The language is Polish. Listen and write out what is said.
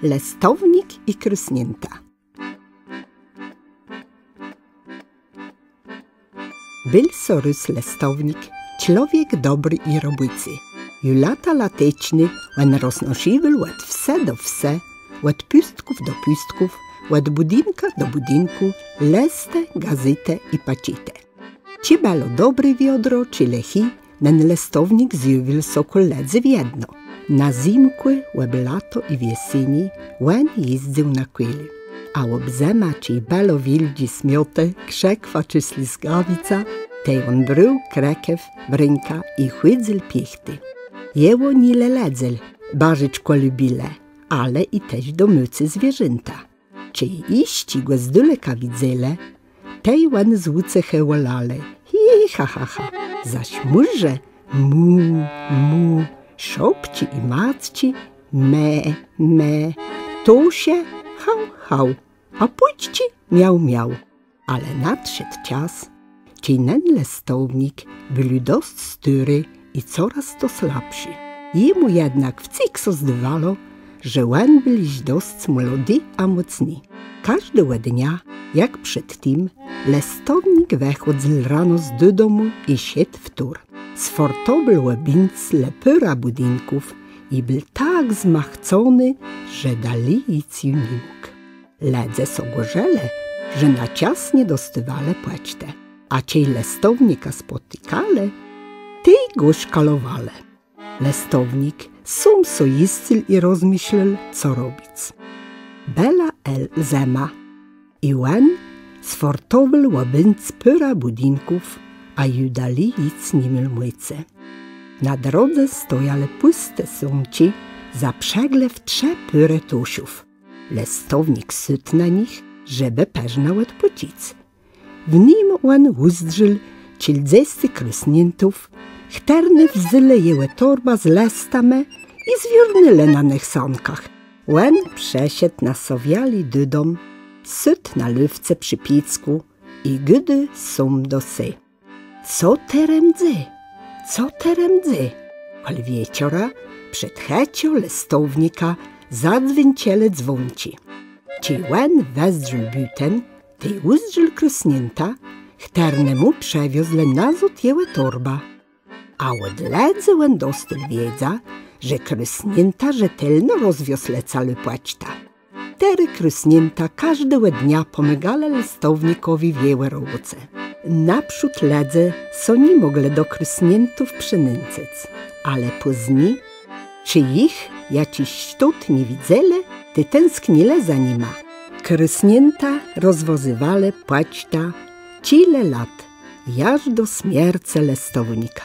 Lestownik i krysnięta. Byl sorys lestownik, człowiek dobry i robycy. Ju lata lateczny, on roznosił od wse do wse, od pustków do pustków, od budynka do budynku, leste, gazetę i pacite. Ci było dobry wiodro, czy lechi, ten lestownik zjuwił so koledzy w jedno. Na zimkły, łeb lato i wiesieni, on jeździł na kuli. A ob zema, czy belo wildzi smiote, krzekwa czy slizgawica, tej on brył krekew, brynka i chłydzel piechty. Jeło nile ledzel, barzyczko lubile, ale i też do mycy zwierzęta. Czy iści go z daleka widzele, tej on z łuce hełolale, hi ha ha ha, zaś murze mu, mu, szopci i macci, me, me, tu się hał, hał, a pójdźci miał, miał. Ale nadszedł czas, ten lestownik był dość styry i coraz to słabszy. Jemu jednak wcik zdawało, że on był dość młody a mocny. Każdego dnia, jak przedtem, lestownik wychodził rano z domu i szedł w tur. Sfortobl łebinc lepyra budynków i był tak zmachcony, że dalej nic nie mógł. Ledze so gorzele, że na czas nie dostywale płaćte, a ciej lestownika spotykale, tej go szkalowale. Lestownik sam so jiscyl i rozmyślał, co robić. Bela zema i on sfortobl łabync pyra budynków, a ju dalej nic nie miał myce. Na drodze stojale puste sumci, zaprzegle w 3 pyry tusiów. Lestownik syt na nich, żeby peżnał odpoczyć. W nim on uzdrzył 40 krysniętów, chterne wzyle jełe torba z lestame i zwiórnyle na nich sonkach. On przeszedł na sowiali dydom, syt na lywce przy piecku i gdy sum do sy. Co terem dzy? Co terem dzy? Kol wieczora przed hecio lestownika zadzwięciele dzwonci. Ci on wezdrzył buten, tej uzdrzył krysnięta, chterne mu przewiozle nazut jełe torba. A od ledzy on dostał wiedza, że krysnięta rzetelno rozwiosle cały płaćta. Tery krysnięta każdego dnia pomagale lestownikowi w jełe roboce. Naprzód ledze so nie mogle do krysniętów przynęcać, ale później, czy ich jakiś sztut nie widzele, ty tęsknile za nima. Krysnięta rozwozywale płaćta cile lat, aż do śmierci lestownika.